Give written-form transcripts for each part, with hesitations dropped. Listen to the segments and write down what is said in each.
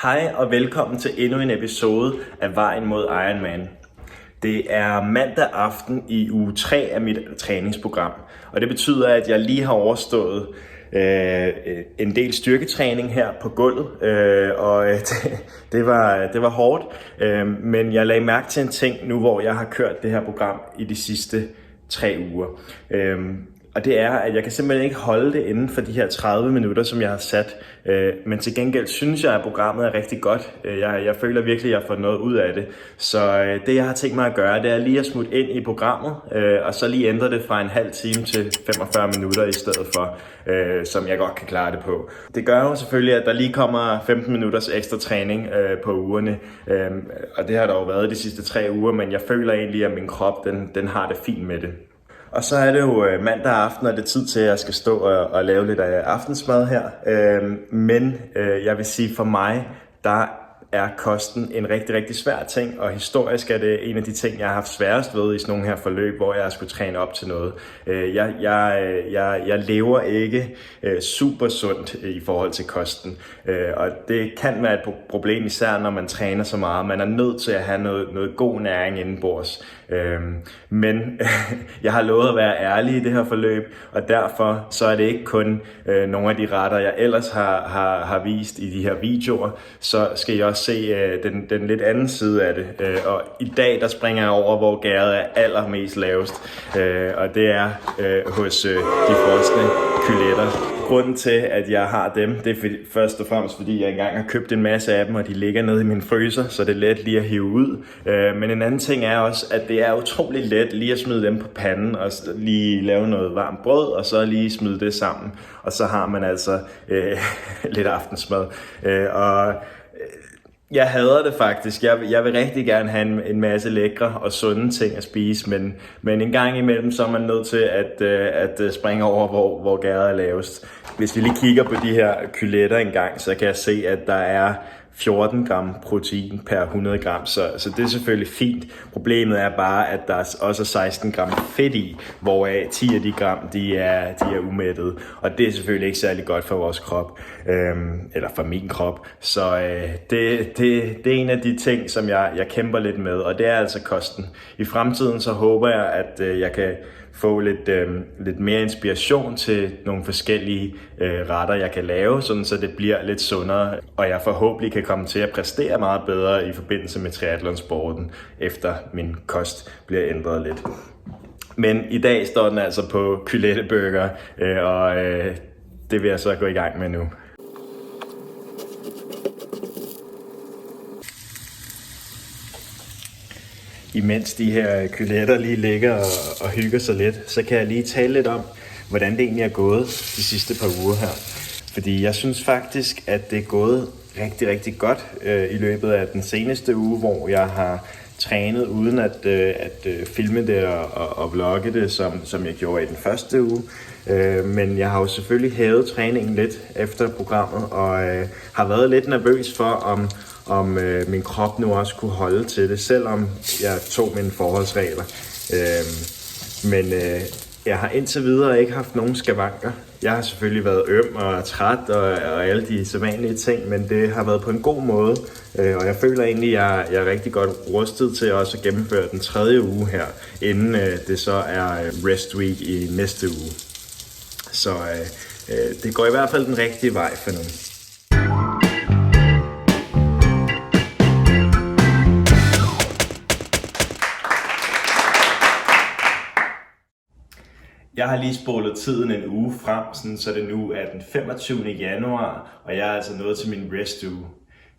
Hej og velkommen til endnu en episode af Vejen mod Ironman. Det er mandag aften i uge 3 af mit træningsprogram, og det betyder, at jeg lige har overstået en del styrketræning her på gulvet, og det var hårdt, men jeg lagde mærke til en ting nu, hvor jeg har kørt det her program i de sidste 3 uger. Og det er, at jeg kan simpelthen ikke holde det inden for de her 30 minutter, som jeg har sat. Men til gengæld synes jeg, at programmet er rigtig godt. Jeg føler virkelig, at jeg får noget ud af det. Så det, jeg har tænkt mig at gøre, det er lige at smutte ind i programmet, og så lige ændre det fra en halv time til 45 minutter i stedet for, som jeg godt kan klare det på. Det gør jo selvfølgelig, at der lige kommer 15 minutters ekstra træning på ugerne. Og det har der jo været de sidste 3 uger, men jeg føler egentlig, at min krop den har det fint med det. Og så er det jo mandag aften, og det er tid til, at jeg skal stå og lave lidt af aftensmad her. Men jeg vil sige, for mig, der er kosten en rigtig, rigtig svær ting, og historisk er det en af de ting, jeg har haft sværest ved i sådan nogle her forløb, hvor jeg skulle træne op til noget. Jeg lever ikke super sundt i forhold til kosten, og det kan være et problem, især når man træner så meget. Man er nødt til at have noget god næring indenbords. Men jeg har lovet at være ærlig i det her forløb, og derfor så er det ikke kun nogle af de retter, jeg ellers har vist i de her videoer, så skal jeg også se den lidt anden side af det. Og i dag der springer jeg over, hvor gæret er allermest lavest, og det er hos de frosne kyletter. Grunden til, at jeg har dem, det er først og fremmest, fordi jeg engang har købt en masse af dem, og de ligger nede i min fryser, så det er let lige at hive ud. Men en anden ting er også, at det er utrolig let lige at smide dem på panden, og lige lave noget varmt brød, og så lige smide det sammen. Og så har man altså lidt aftensmad. Jeg hader det faktisk. Jeg vil rigtig gerne have en masse lækre og sunde ting at spise, men en gang imellem så er man nødt til at springe over, hvor gæret er lavest. Hvis vi lige kigger på de her kyletter en gang, så kan jeg se, at der er 14 gram protein per 100 gram, så det er selvfølgelig fint. Problemet er bare, at der også er 16 gram fedt i, hvoraf 10 af de gram, de er umættede. Og det er selvfølgelig ikke særlig godt for vores krop, eller for min krop. Så det er en af de ting, som jeg kæmper lidt med, og det er altså kosten. I fremtiden så håber jeg, at jeg kan få lidt mere inspiration til nogle forskellige retter, jeg kan lave, sådan så det bliver lidt sundere, og jeg forhåbentlig kan komme til at præstere meget bedre i forbindelse med triathlonsporten, efter min kost bliver ændret lidt. Men i dag står den altså på kyletteburger, og det vil jeg så gå i gang med nu. Imens de her kyletter lige ligger og hygger sig lidt, så kan jeg lige tale lidt om, hvordan det egentlig er gået de sidste par uger her. Fordi jeg synes faktisk, at det er gået rigtig, rigtig godt i løbet af den seneste uge, hvor jeg har trænet uden at filme det og vlogge det, som jeg gjorde i den første uge. Men jeg har jo selvfølgelig hævet træningen lidt efter programmet, og har været lidt nervøs for, om min krop nu også kunne holde til det, selvom jeg tog mine forholdsregler. Men jeg har indtil videre ikke haft nogen skavanker. Jeg har selvfølgelig været øm og træt og alle de sædvanlige ting, men det har været på en god måde. Og jeg føler egentlig, at jeg er rigtig godt rustet til også at gennemføre den 3. uge her, inden det så er rest week i næste uge. Så det går i hvert fald den rigtige vej for nu. Jeg har lige spolet tiden en uge frem, så det nu er den 25. januar, og jeg er altså nået til min restuge.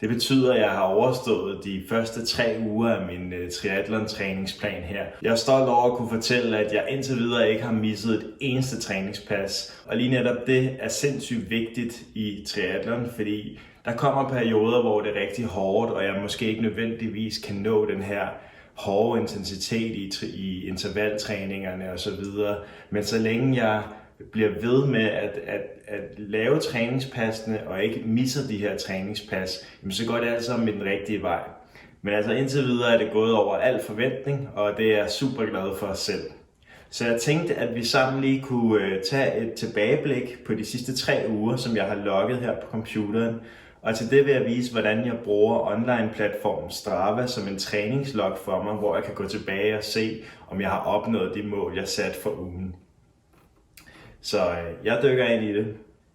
Det betyder, at jeg har overstået de første 3 uger af min triathlon-træningsplan her. Jeg er stolt over at kunne fortælle, at jeg indtil videre ikke har misset et eneste træningspas. Og lige netop det er sindssygt vigtigt i triathlon, fordi der kommer perioder, hvor det er rigtig hårdt, og jeg måske ikke nødvendigvis kan nå den her hårde intensitet i intervaltræningerne og så videre. Men så længe jeg bliver ved med at lave træningspassene og ikke misser de her træningspas, så går det altså med den rigtige vej. Men altså indtil videre er det gået over al forventning, og det er jeg super glad for os selv. Så jeg tænkte, at vi sammen lige kunne tage et tilbageblik på de sidste 3 uger, som jeg har logget her på computeren. Og til det vil jeg vise, hvordan jeg bruger online-platformen Strava som en træningslog for mig, hvor jeg kan gå tilbage og se, om jeg har opnået de mål, jeg satte for ugen. Så jeg dykker ind i det.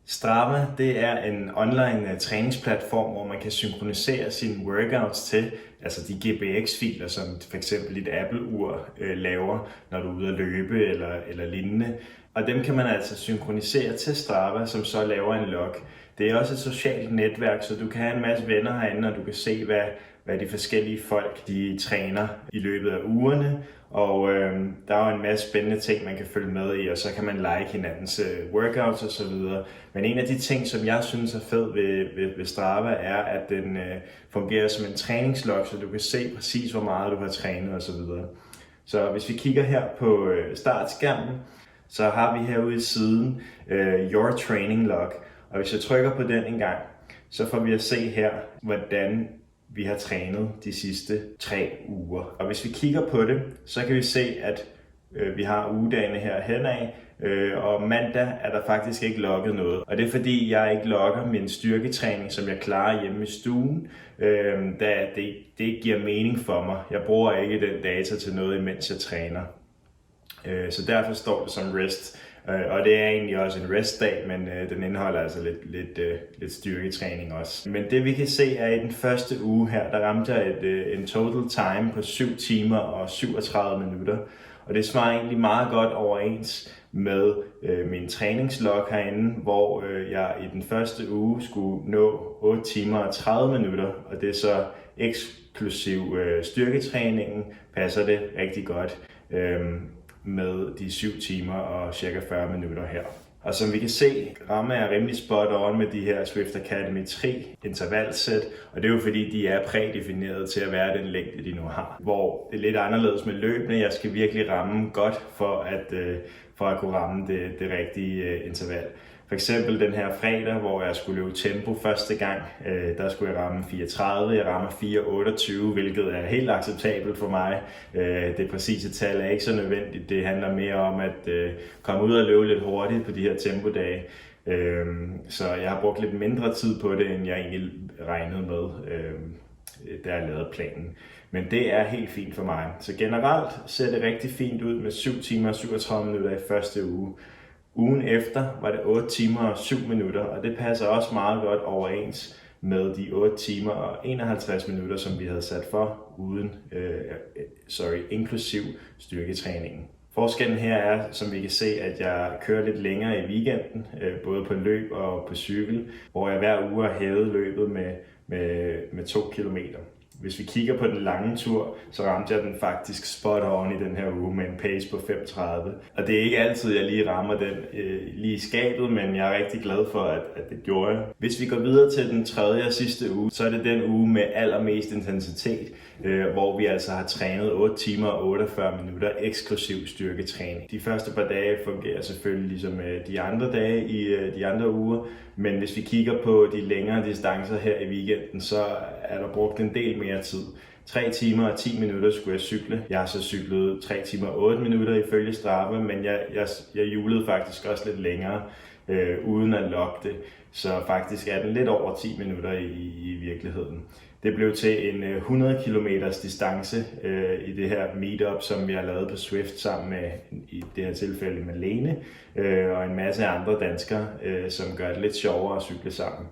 Strava, det er en online træningsplatform, hvor man kan synkronisere sine workouts til, altså de GPX-filer, som for eksempel dit Apple-ur laver, når du er ude at løbe eller lignende. Og dem kan man altså synkronisere til Strava, som så laver en log. Det er også et socialt netværk, så du kan have en masse venner herinde, og du kan se, hvad de forskellige folk de træner i løbet af ugerne. Og der er jo en masse spændende ting, man kan følge med i, og så kan man like hinandens workouts osv. Men en af de ting, som jeg synes er fed ved Strava, er, at den fungerer som en træningslog, så du kan se præcis, hvor meget du har trænet osv. Så hvis vi kigger her på startskærmen, så har vi herude i siden Your Training Log. Og hvis jeg trykker på den en gang, så får vi at se her, hvordan vi har trænet de sidste 3 uger. Og hvis vi kigger på det, så kan vi se, at vi har ugedagene her henad, og mandag er der faktisk ikke logget noget. Og det er fordi, jeg ikke logger min styrketræning, som jeg klarer hjemme i stuen, da det giver mening for mig. Jeg bruger ikke den data til noget, imens jeg træner. Så derfor står det som rest. Og det er egentlig også en restdag, men den indeholder altså lidt styrketræning også. Men det vi kan se er, at i den første uge her, der ramte jeg en total time på 7 timer og 37 minutter. Og det svarer egentlig meget godt overens med min træningslog herinde, hvor jeg i den første uge skulle nå 8 timer og 30 minutter. Og det er så eksklusiv styrketræningen, passer det rigtig godt med de 7 timer og cirka 40 minutter her. Og som vi kan se, rammer jeg rimelig spot on med de her Swift Academy 3 intervalsæt, og det er jo fordi, de er prædefineret til at være den længde, de nu har. Hvor det er lidt anderledes med løbende. Jeg skal virkelig ramme godt for at kunne ramme det rigtige interval. For eksempel den her fredag, hvor jeg skulle løbe tempo første gang, der skulle jeg ramme 4.30, jeg rammer 4.28, hvilket er helt acceptabelt for mig. Det præcise tal er ikke så nødvendigt, det handler mere om at komme ud og løbe lidt hurtigt på de her tempodage. Så jeg har brugt lidt mindre tid på det, end jeg egentlig regnede med, da jeg lavede planen. Men det er helt fint for mig. Så generelt ser det rigtig fint ud med 7 timer og 37 minutter i første uge. Ugen efter var det 8 timer og 7 minutter, og det passer også meget godt overens med de 8 timer og 51 minutter, som vi havde sat for, inklusiv styrketræningen. Forskellen her er, som vi kan se, at jeg kører lidt længere i weekenden, både på løb og på cykel, hvor jeg hver uge har hævet løbet med 2 kilometer. Hvis vi kigger på den lange tur, så ramte jeg den faktisk spot on i den her uge med en pace på 5.30. Og det er ikke altid, jeg lige rammer den lige i skabet, men jeg er rigtig glad for, at det gjorde jeg. Hvis vi går videre til den tredje og sidste uge, så er det den uge med allermest intensitet, hvor vi altså har trænet 8 timer og 48 minutter eksklusiv styrketræning. De første par dage fungerer selvfølgelig ligesom de andre dage i de andre uger, men hvis vi kigger på de længere distancer her i weekenden, så er der brugt en del mere tid. 3 timer og 10 minutter skulle jeg cykle. Jeg har så cyklet 3 timer og 8 minutter ifølge Strava, men jeg hjulede faktisk også lidt længere, uden at logge det. Så faktisk er den lidt over 10 minutter i virkeligheden. Det blev til en 100 km distance i det her meetup, som vi har lavet på Swift sammen med, i det her tilfælde med Lene, og en masse andre danskere, som gør det lidt sjovere at cykle sammen.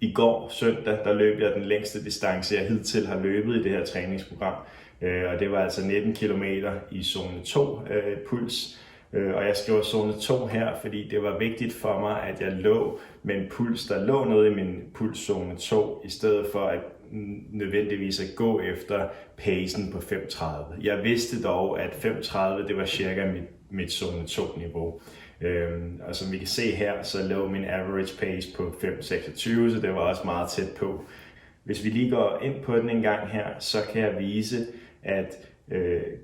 I går søndag, der løb jeg den længste distance, jeg hidtil har løbet i det her træningsprogram, og det var altså 19 km i zone 2 puls. Og jeg skriver zone 2 her, fordi det var vigtigt for mig, at jeg lå med en puls, der lå noget i min pulszone 2, i stedet for at nødvendigvis at gå efter pacen på 5.30. Jeg vidste dog, at 5.30 det var cirka mit zone 2 niveau. Og som vi kan se her, så lå min average pace på 5.26, så det var også meget tæt på. Hvis vi lige går ind på den en gang her, så kan jeg vise, at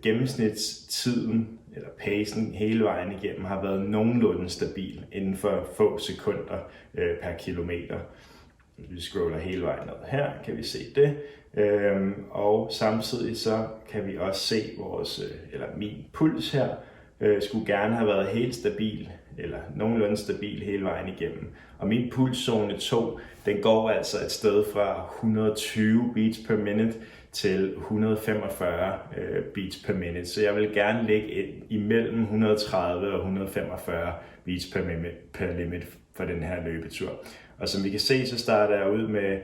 gennemsnitstiden eller pacen hele vejen igennem har været nogenlunde stabil inden for få sekunder per kilometer. Hvis vi scroller hele vejen ned her, kan vi se det. Og samtidig så kan vi også se min puls her, skulle gerne have været helt stabil, eller nogenlunde stabil hele vejen igennem. Og min pulszone 2, den går altså et sted fra 120 beats per minute til 145 beats per minute. Så jeg vil gerne ligge imellem 130 og 145 beats per minute for den her løbetur. Og som vi kan se, så starter jeg ud med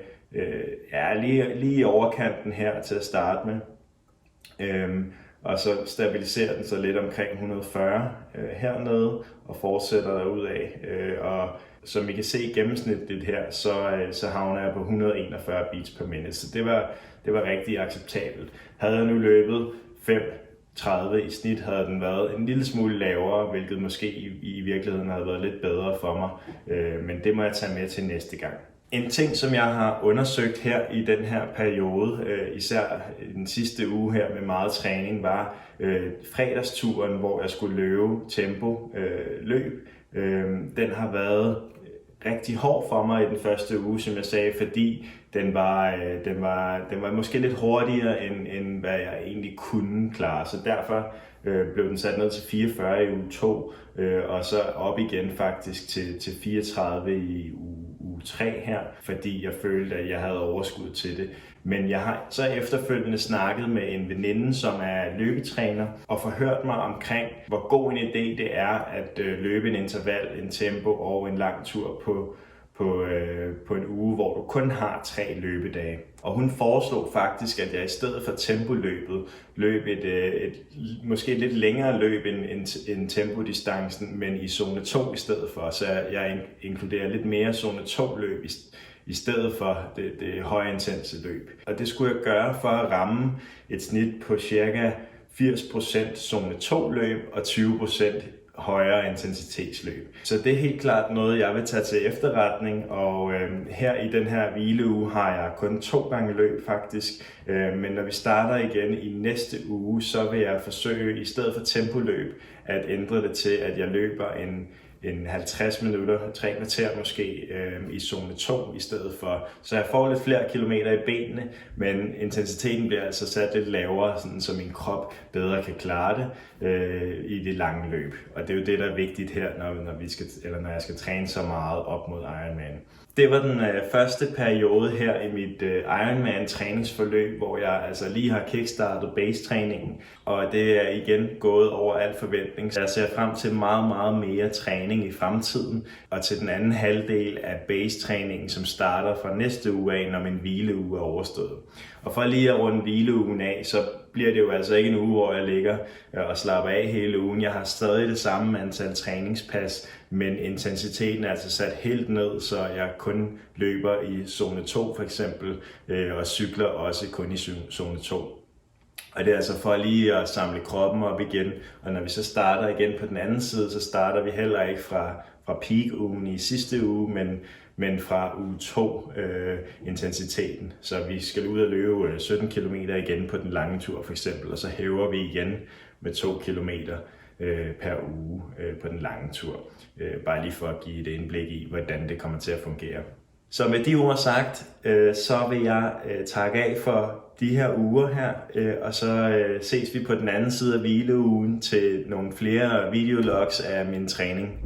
lige i overkanten her til at starte med. Og så stabiliserer den sig lidt omkring 140 hernede og fortsætter derudad. Og som I kan se gennemsnitligt her, så havner jeg på 141 beats per minute. Så det var rigtig acceptabelt. Havde jeg nu løbet 5:30 i snit, havde den været en lille smule lavere, hvilket måske i virkeligheden havde været lidt bedre for mig. Men det må jeg tage med til næste gang. En ting, som jeg har undersøgt her i den her periode, især den sidste uge her med meget træning, var fredagsturen, hvor jeg skulle løbe tempo løb. Den har været rigtig hård for mig i den første uge, som jeg sagde, fordi den var måske lidt hurtigere, end hvad jeg egentlig kunne klare. Så derfor blev den sat ned til 44 i uge 2, og så op igen faktisk til 34 i uge 3 her, fordi jeg følte, at jeg havde overskud til det. Men jeg har så efterfølgende snakket med en veninde, som er løbetræner, og forhørt mig omkring, hvor god en idé det er at løbe en interval, en tempo og en lang tur på en uge, hvor du kun har 3 løbedage. Og hun foreslog faktisk, at jeg i stedet for tempoløbet løb et måske lidt længere løb end tempodistancen, men i zone 2 i stedet for. Så jeg inkluderer lidt mere zone 2 løb i stedet for det højintense løb. Og det skulle jeg gøre for at ramme et snit på cirka 80% zone 2 løb og 20% højere intensitetsløb. Så det er helt klart noget, jeg vil tage til efterretning, og her i den her hvileuge har jeg kun 2 gange løb faktisk, men når vi starter igen i næste uge, så vil jeg forsøge i stedet for tempoløb at ændre det til, at jeg løber en 50 minutter, 3 kvarter måske, i zone 2 i stedet for. Så jeg får lidt flere kilometer i benene, men intensiteten bliver altså sat lidt lavere, sådan, så min krop bedre kan klare det i det lange løb. Og det er jo det, der er vigtigt her, når jeg skal træne så meget op mod Ironman. Det var den første periode her i mit Ironman træningsforløb, hvor jeg altså lige har kickstartet base-træningen, og det er igen gået over al forventning. Så jeg ser frem til meget, meget mere træning i fremtiden, og til den anden halvdel af base-træningen, som starter fra næste uge af, når min hvileuge er overstået. Og for lige at runde hvileugen af, så bliver det jo altså ikke en uge, hvor jeg ligger og slapper af hele ugen. Jeg har stadig det samme antal træningspas, men intensiteten er altså sat helt ned, så jeg kun løber i zone 2 for eksempel, og cykler også kun i zone 2. Og det er altså for lige at samle kroppen op igen, og når vi så starter igen på den anden side, så starter vi heller ikke fra peak-ugen i sidste uge, men fra uge 2 intensiteten. Så vi skal ud og løbe 17 km igen på den lange tur for eksempel, og så hæver vi igen med 2 km per uge på den lange tur. Bare lige for at give et indblik i, hvordan det kommer til at fungere. Så med de ord sagt, så vil jeg takke af for de her uger her, og så ses vi på den anden side af hvileugen til nogle flere videologs af min træning.